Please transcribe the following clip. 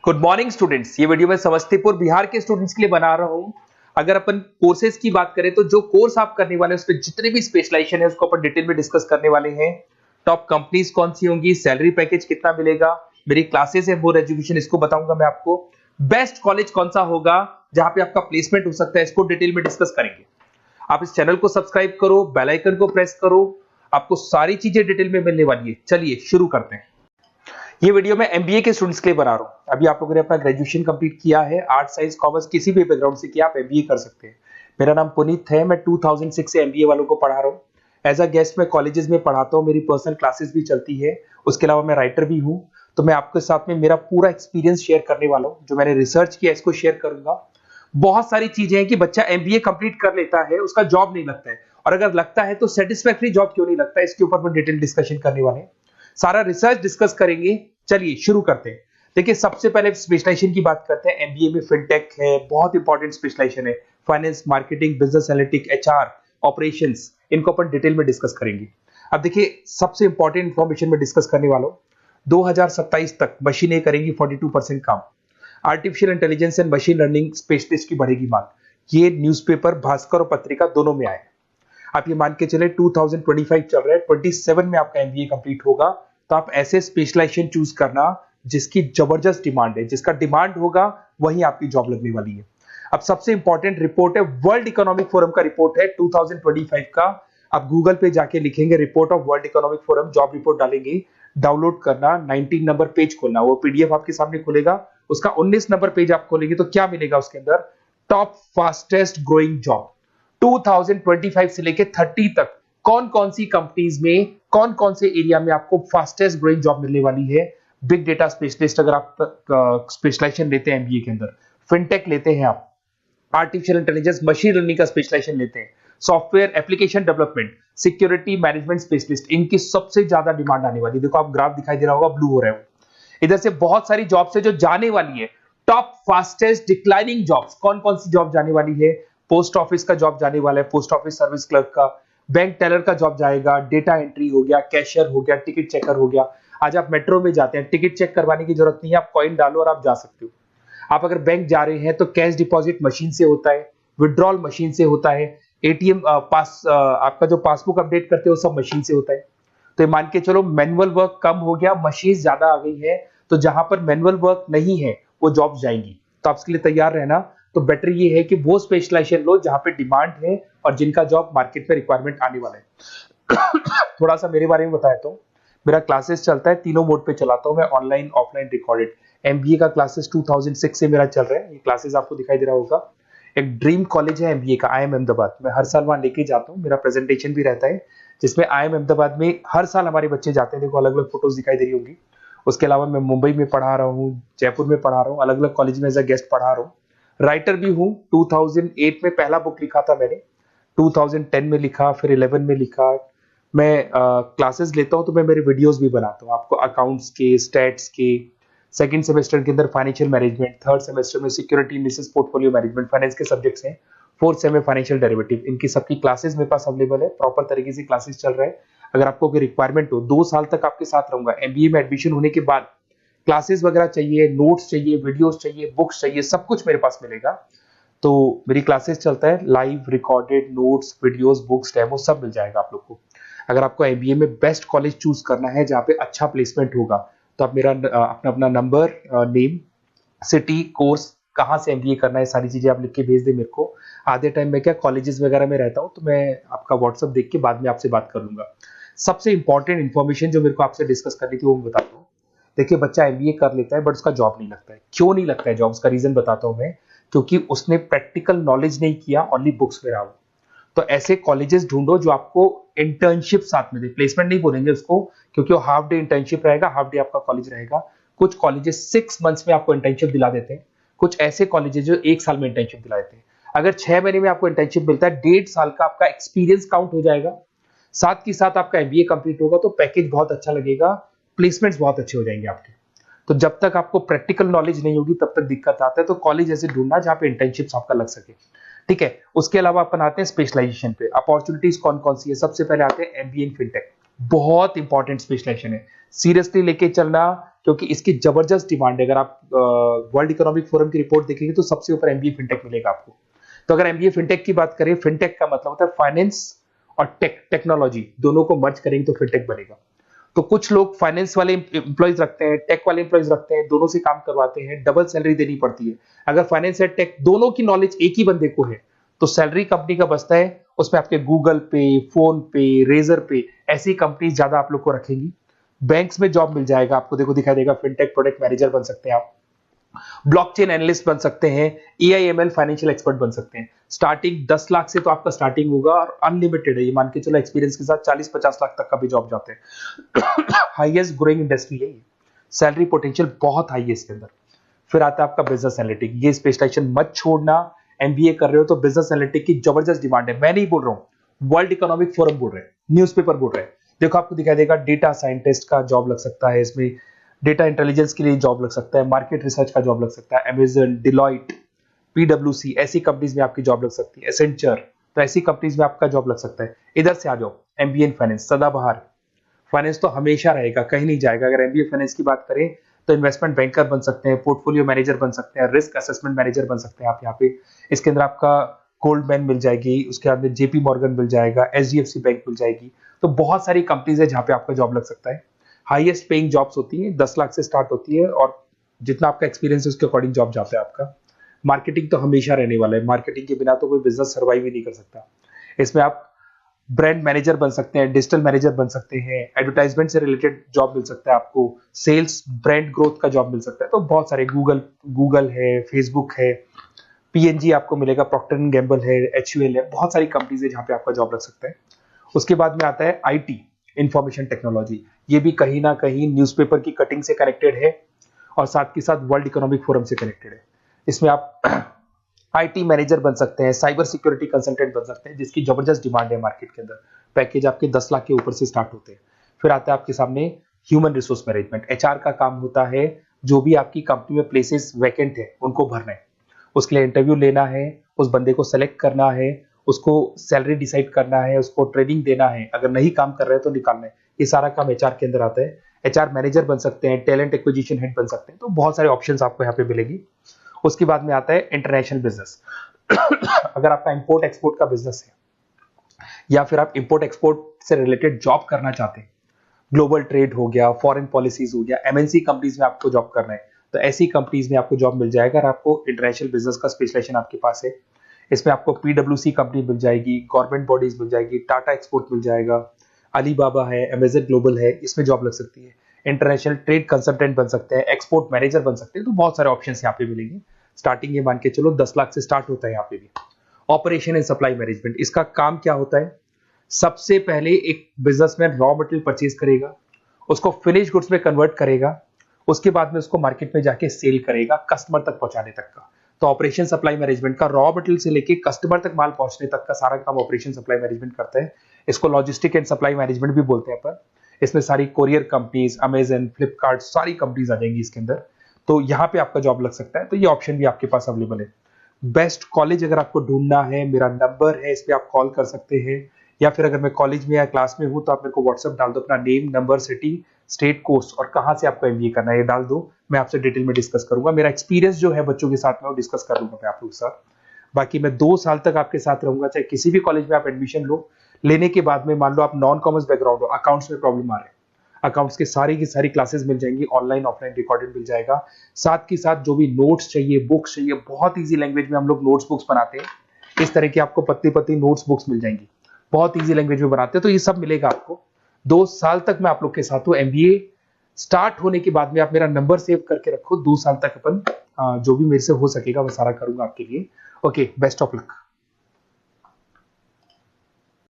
Good morning students. ये video मैं समस्तीपुर बिहार के स्टूडेंट्स के लिए बना रहा हूं। अगर अपन कोर्सेज की बात करें तो जो कोर्स आप करने वाले हैं उस पर जितने भी स्पेशलाइजेशन है उसको अपन डिटेल में डिस्कस करने वाले हैं। टॉप कंपनीज कौन सी होंगी, सैलरी पैकेज कितना मिलेगा, मेरी क्लासेस है मोर एजुकेशन इसको बताऊंगा मैं आपको। बेस्ट कॉलेज कौन सा होगा जहां पे आपका प्लेसमेंट हो सकता है इसको डिटेल में डिस्कस करेंगे। आप इस चैनल को सब्सक्राइब करो, बेल आइकन को प्रेस करो, आपको सारी चीजें डिटेल में मिलने वाली है। चलिए शुरू करते हैं। ये वीडियो मैं एमबीए के स्टूडेंट्स के लिए बना रहा हूं। अभी आप लोगों ने अपना ग्रेजुएशन कंप्लीट किया है, आर्ट साइंस कॉमर्स किसी भी बैकग्राउंड से किया, आप एमबीए कर सकते हैं। मेरा नाम पुनीत है, मैं 2006 से एमबीए वालों को पढ़ा रहा हूँ। एज अ गेस्ट मैं कॉलेजेस में पढ़ाता हूँ, मेरी पर्सनल क्लासेस भी चलती है। उसके अलावा मैं राइटर भी हूँ। तो मैं आपके साथ में मेरा पूरा एक्सपीरियंस शेयर करने वाला हूँ, जो मैंने रिसर्च किया इसको शेयर करूंगा। बहुत सारी चीजें हैं कि बच्चा एमबीए कंप्लीट कर लेता है, उसका जॉब नहीं लगता है, और अगर लगता है तो सेटिस्फैक्टरी जॉब क्यों नहीं लगता है, इसके ऊपर मैं डिटेल डिस्कशन करने वाले हैं। सारा रिसर्च डिस्कस करेंगे। चलिए शुरू करते हैं। देखिए सबसे पहले स्पेशलाइजेशन की बात करते हैं। एमबीए में फिनटेक है, बहुत इंपॉर्टेंट स्पेशलाइजेशन है। Finance, marketing, business analytic, HR, operations, इनको अपन डिटेल में डिस्कस करेंगे। अब देखिए सबसे इंपॉर्टेंट इंफॉर्मेशन में डिस्कस करने वाला हूं। 2027 तक मशीनें करेंगी 42% काम। Artificial intelligence and machine learning specialist की बढ़ेगी मांग। ये न्यूज़पेपर भास्कर और पत्रिका दोनों में आए। आप ये मान के चले 2025 चल रहा है, 27 में आपका एमबीए कंप्लीट होगा। तो आप ऐसे स्पेशलाइजेशन चूज करना जिसकी जबरदस्त डिमांड है, जिसका डिमांड होगा वही आपकी जॉब लगने वाली है। अब सबसे इंपॉर्टेंट रिपोर्ट है, वर्ल्ड इकोनॉमिक फोरम का रिपोर्ट है 2025 का। आप गूगल पे जाके लिखेंगे report of world economic forum, job report डालेंगे, डाउनलोड करना, 19 नंबर पेज खोलना, वो पीडीएफ आपके सामने खुलेगा। उसका 19 नंबर पेज आप खोलेंगे तो क्या मिलेगा उसके अंदर, टॉप फास्टेस्ट ग्रोइंग जॉब 2025 से लेके 30 तक कौन कौन सी कंपनीज में, कौन कौन से एरिया में आपको फास्टेस्ट ग्रोइंग जॉब मिलने वाली है। बिग डेटा स्पेशलिस्ट अगर आप स्पेशलाइजेशन लेते हैं एमबीए के अंदर, फिनटेक लेते हैं आप, आर्टिफिशियल इंटेलिजेंस मशीन लर्निंग का स्पेशलाइजेशन लेते हैं, software application development, security management specialist, इनकी सबसे ज्यादा डिमांड आने वाली है। देखो आप ग्राफ दिखाई दे रहा होगा, ब्लू हो रहा है। इधर से बहुत सारी जॉब्स है जो जाने वाली है। टॉप फास्टेस्ट डिक्लाइनिंग जॉब्स, कौन कौन सी जॉब जाने वाली है। पोस्ट ऑफिस का जॉब जाने वाला है, पोस्ट ऑफिस सर्विस क्लर्क का, बैंक टेलर का जॉब जाएगा, डेटा एंट्री हो गया, कैशियर हो गया, टिकट चेकर हो गया। आज आप मेट्रो में जाते हैं, टिकट चेक करवाने की जरूरत नहीं है, आप कॉइन डालो और आप जा सकते हो। आप अगर बैंक जा रहे हैं तो कैश डिपॉजिट मशीन से होता है, विड्रॉल मशीन से होता है, एटीएम आपका जो पासबुक अपडेट करते हो सब मशीन से होता है। तो ये मान के चलो मैनुअल वर्क कम हो गया, मशीन ज्यादा आ गई है। तो जहां पर मैनुअल वर्क नहीं है वो जॉब जाएंगी। तो आप इसके लिए तैयार रहना। तो बेटर ये है कि वो स्पेशलाइजेशन लो जहां पे डिमांड है और जिनका जॉब मार्केट में रिक्वायरमेंट आने वाला है। थोड़ा सा मेरे बारे में बताया तो मेरा क्लासेस चलता है, तीनों मोड पे चलाता हूं मैं, ऑनलाइन, ऑफलाइन, रिकॉर्डेड। एमबीए का क्लासेस 2006 से मेरा चल रहा है। ये क्लासेस आपको दिखाई दे रहा होगा। एक ड्रीम कॉलेज है एमबीए का, आईएम अहमदाबाद। मैं हर साल वहां लेके जाता हूँ, मेरा प्रेजेंटेशन भी रहता है जिसमें आईएम अहमदाबाद में हर साल हमारे बच्चे जाते हैं। देखो अलग अलग फोटोज दिखाई दे रही होंगी। उसके अलावा मैं मुंबई में पढ़ा रहा हूँ, जयपुर में पढ़ा रहा हूँ, अलग अलग कॉलेज में एज अ गेस्ट पढ़ा रहा हूँ। राइटर भी हूँ। 2008 में पहला बुक लिखा था मैंने, 2010 में लिखा, फिर 11 में लिखा। मैं क्लासेस लेता हूँ तो मैं मेरे वीडियोस भी बनाता हूँ आपको, अकाउंट्स के, स्टैट्स के। सेकंड सेमेस्टर के अंदर फाइनेंशियल मैनेजमेंट, थर्ड सेमेस्टर में security analysis, portfolio management, finance के सब्जेक्ट्स हैं। फोर्थ सेम में फाइनेंशियल डेरिवेटिव, इनकी सबकी क्लासेस मेरे पास अवेलेबल है, प्रॉपर तरीके से क्लासेस चल रहा है। अगर आपको कोई रिक्वायरमेंट हो, 2 साल तक आपके साथ रहूंगा। एमबीए में एडमिशन होने के बाद क्लासेस वगैरह चाहिए, नोट्स चाहिए, वीडियोस चाहिए, बुक्स चाहिए, सब कुछ मेरे पास मिलेगा। तो मेरी क्लासेस चलता है, live, recorded, notes, videos, books, demo सब मिल जाएगा आप लोग को। अगर आपको एमबीए में बेस्ट कॉलेज चूज करना है जहाँ पे अच्छा प्लेसमेंट होगा, तो आप मेरा अपना अपना नंबर, नेम, सिटी, कोर्स, कहाँ से एमबीए करना है, सारी चीजें आप लिख के भेज दे मेरे को। आधे टाइम में क्या कॉलेजेस वगैरह में रहता हूँ, तो मैं आपका व्हाट्सअप देख के बाद में आपसे बात कर लूंगा। सबसे इंपॉर्टेंट इन्फॉर्मेशन जो मेरे को आपसे डिस्कस करनी थी वो मैं बताता हूँ। देखिए बच्चा एमबीए कर लेता है बट उसका जॉब नहीं लगता है। क्यों नहीं लगता है जॉब, उसका रीजन बताता हूँ मैं। क्योंकि उसने प्रैक्टिकल नॉलेज नहीं किया, ओनली बुक्स में रहा हो। तो ऐसे कॉलेजेस ढूंढो जो आपको इंटर्नशिप साथ में दे। प्लेसमेंट नहीं बोलेंगे उसको, क्योंकि वो हाफ डे इंटर्नशिप रहेगा, हाफ डे आपका कॉलेज रहेगा। कुछ कॉलेजेस 6 मंथ्स में आपको इंटर्नशिप दिला देते हैं, कुछ ऐसे कॉलेजेस जो 1 साल में इंटर्नशिप दिला देते हैं। अगर 6 महीने में आपको इंटर्नशिप मिलता है, 1.5 साल का आपका एक्सपीरियंस काउंट हो जाएगा। साथ ही साथ आपका एमबीए कंप्लीट होगा तो पैकेज बहुत अच्छा लगेगा, प्लेसमेंट्स बहुत अच्छे हो जाएंगे आपके। तो जब तक आपको प्रैक्टिकल नॉलेज नहीं होगी तब तक दिक्कत आता है। तो कॉलेज ऐसे ढूंढना जहां पे इंटर्नशिप्स आपका लग सके, ठीक है। उसके अलावा अपन आते हैं स्पेशलाइजेशन पे। अपॉर्चुनिटीज कौन कौन सी है, सबसे पहले आते हैं एमबीए इन फिनटेक। बहुत इंपॉर्टेंट स्पेशलाइजेशन है, सीरियसली लेके चलना। क्योंकि इसकी जबरदस्त डिमांड है। अगर आप वर्ल्ड इकोनॉमिक फोरम की रिपोर्ट देखेंगे तो सबसे ऊपर एमबीए फिनटेक मिलेगा आपको। तो अगर एमबीए फिनटेक की बात करें, फिनटेक का मतलब होता है फाइनेंस और टेक्नोलॉजी, दोनों को मर्ज करेंगे तो फिनटेक बनेगा। तो कुछ लोग फाइनेंस वाले एम्प्लॉयज रखते हैं, टेक वाले एम्प्लॉयज रखते हैं, दोनों से काम करवाते हैं, डबल सैलरी देनी पड़ती है। अगर फाइनेंस या टेक दोनों की नॉलेज एक ही बंदे को है तो सैलरी कंपनी का बचता है, उसमें आपके गूगल पे, फोन पे, रेजर पे, ऐसी कंपनी ज्यादा आप लोग को रखेंगी। बैंक्स में जॉब मिल जाएगा आपको, देखो दिखाई देगा, फिनटेक प्रोडक्ट मैनेजर बन सकते हैं आप, ब्लॉकचेन एनालिस्ट बन सकते हैं, एआईएमएल फाइनेंशियल एक्सपर्ट बन सकते हैं। स्टार्टिंग 10 लाख से तो आपका स्टार्टिंग होगा और अनलिमिटेड है, ये मान के चलो एक्सपीरियंस के साथ 40-50 लाख तक का भी जॉब जाते हैं। हाईएस्ट ग्रोइंग इंडस्ट्री है ये, सैलरी पोटेंशियल बहुत हाई है इसके अंदर। फिर आता है आपका बिजनेस एनालिटिक, ये स्पेशलाइजेशन मत छोड़ना। एमबीए कर रहे हो तो बिजनेस एनालिटिक की जबरदस्त डिमांड है। मैं नहीं बोल रहा हूं, वर्ल्ड इकोनॉमिक फोरम बोल रहे हैं, न्यूज़पेपर बोल रहे हैं। देखो आपको दिखाई देगा, डेटा साइंटिस्ट का जॉब लग सकता है इसमें, डेटा इंटेलिजेंस के लिए जॉब लग सकता है, मार्केट रिसर्च का जॉब लग सकता है, अमेजन, डिलॉइट, पीडब्ल्यूसी, ऐसी कंपनीज में आपकी जॉब लग सकती है, एसेंचर, तो ऐसी कंपनीज में आपका जॉब लग सकता है। इधर से आ जाओ, एमबीए इन फाइनेंस सदाबहार, फाइनेंस तो हमेशा रहेगा, कहीं नहीं जाएगा। अगर एमबीए फाइनेंस की बात करें तो इन्वेस्टमेंट बैंकर बन सकते हैं, पोर्टफोलियो मैनेजर बन सकते हैं, रिस्क असेसमेंट मैनेजर बन सकते हैं आप यहाँ पे। इसके अंदर आपका गोल्डमैन मिल जाएगी, उसके बाद में जेपी मॉर्गन मिल जाएगा, एचडीएफसी बैंक मिल जाएगी। तो बहुत सारी कंपनीज है जहाँ पे आपका जॉब लग सकता है। हाईएस्ट पेइंग जॉब्स होती है, 10 लाख से स्टार्ट होती है और जितना आपका एक्सपीरियंस है उसके अकॉर्डिंग जॉब जाता है आपका। मार्केटिंग तो हमेशा रहने वाला है, मार्केटिंग के बिना तो कोई बिजनेस सर्वाइव ही नहीं कर सकता। इसमें आप ब्रांड मैनेजर बन सकते हैं, डिजिटल मैनेजर बन सकते हैं, एडवर्टाइजमेंट से रिलेटेड जॉब मिल सकता है आपको, सेल्स ब्रांड ग्रोथ का जॉब मिल सकता है। तो बहुत सारे गूगल है, फेसबुक है, पीएनजी आपको मिलेगा, प्रॉक्टर एंड गैम्बल है, एचयूएल है, बहुत सारी कंपनीज है जहाँ पे आपका जॉब लग सकता है। उसके बाद में आता है आईटी, इंफॉर्मेशन टेक्नोलॉजी, ये भी कहीं ना कहीं न्यूज़पेपर की कटिंग से कनेक्टेड है और साथ के साथ वर्ल्ड इकोनॉमिक फोरम से कनेक्टेड है। इसमें आप आईटी मैनेजर बन सकते हैं, साइबर सिक्योरिटी कंसल्टेंट बन सकते हैं, जिसकी जबरदस्त डिमांड है मार्केट के अंदर। पैकेज आपके 10 लाख के ऊपर से स्टार्ट होते हैं। फिर आता है आपके सामने ह्यूमन रिसोर्स मैनेजमेंट, एचआर का काम होता है, जो भी आपकी कंपनी में प्लेसेस वैकेंट है उनको भरना है, उसके लिए इंटरव्यू लेना है, उस बंदे को सेलेक्ट करना है, उसको सैलरी डिसाइड करना है, उसको ट्रेनिंग देना है, अगर नहीं काम कर रहे हैं तो निकालना है। ये सारा काम एचआर के अंदर आता है। एचआर मैनेजर बन सकते हैं, टैलेंट एक्विजिशन हेड बन सकते हैं, तो बहुत सारे ऑप्शंस आपको यहाँ पे मिलेगी। उसके बाद में आता है इंटरनेशनल बिजनेस। अगर आपका इंपोर्ट एक्सपोर्ट का बिजनेस है या फिर आप इंपोर्ट एक्सपोर्ट से रिलेटेड जॉब करना चाहते हैं, ग्लोबल ट्रेड हो गया, फॉरेन पॉलिसीज हो गया, एमएनसी कंपनीज में आपको जॉब करना है, तो ऐसी कंपनीज में आपको जॉब मिल जाएगा। अगर आपको इंटरनेशनल बिजनेस का स्पेशलाइजेशन आपके पास है, इसमें आपको पीडब्ल्यूसी कंपनी मिल जाएगी, गवर्नमेंट बॉडीज मिल जाएगी, टाटा एक्सपोर्ट मिल जाएगा, अलीबाबा है, अमेजन ग्लोबल है, इसमें जॉब लग सकती है। इंटरनेशनल ट्रेड कंसल्टेंट बन सकते हैं, एक्सपोर्ट मैनेजर बन सकते हैं, तो बहुत सारे ऑप्शन यहाँ पे मिलेंगे। स्टार्टिंग ये मान के चलो 10 लाख से स्टार्ट होता है यहाँ पे भी। ऑपरेशन एंड सप्लाई मैनेजमेंट, इसका काम क्या होता है? सबसे पहले एक बिजनेसमैन रॉ मटेरियल परचेज करेगा, उसको फिनिश गुड्स में कन्वर्ट करेगा, उसके बाद में उसको मार्केट में जाके सेल करेगा कस्टमर तक पहुंचाने तक का। तो ऑपरेशन सप्लाई मैनेजमेंट का रॉ मटेरियल से लेके कस्टमर तक माल पहुंचने तक का सारा काम ऑपरेशन सप्लाई मैनेजमेंट करता है। इसको लॉजिस्टिक एंड सप्लाई मैनेजमेंट भी बोलते हैं पर। इसमें सारी कोरियर कंपनीज, अमेजन, फ्लिपकार्ट, सारी कंपनीज आ जाएंगी इसके अंदर। तो यहाँ पे आपका जॉब लग सकता है, तो ये ऑप्शन भी आपके पास अवेलेबल है। बेस्ट कॉलेज अगर आपको ढूंढना है, मेरा नंबर है, इस पे आप कॉल कर सकते हैं, या फिर अगर मैं कॉलेज में या क्लास में हूं तो आप मेरे को व्हाट्सएप डाल दो, अपना name, number, city, state, course और कहां से आपको एमबीए करना है ये डाल दो। मैं आपसे डिटेल में डिस्कस करूंगा, मेरा एक्सपीरियंस जो है बच्चों के साथ में वो डिस्कस कर लूंगा मैं आप लोगों के साथ। बाकी मैं 2 साल तक आपके साथ रहूंगा, चाहे किसी भी कॉलेज में आप एडमिशन लो। लेने के बाद में मान लो आप नॉन कॉमर्स बैकग्राउंड हो, अकाउंट्स में प्रॉब्लम आ रहा है, अकाउंट्स की सारी क्लासेस मिल जाएंगी, ऑनलाइन ऑफलाइन रिकॉर्डेड मिल जाएगा। साथ के साथ जो भी नोट्स चाहिए, बुक्स चाहिए, बहुत ईजी लैंग्वेज में हम लोग नोट्स बुक्स बनाते हैं। इस तरह की आपको पत्ती पत्ती नोट्स बुक्स मिल जाएंगी, बहुत ईजी लैंग्वेज में बनाते हैं। तो ये सब मिलेगा आपको। 2 साल तक मैं आप लोग के साथ हूँ। एमबीए स्टार्ट होने के बाद में आप मेरा नंबर सेव करके रखो, 2 साल तक अपन जो भी मेरे से हो सकेगा वो सारा करूंगा आपके लिए। Okay, best of luck.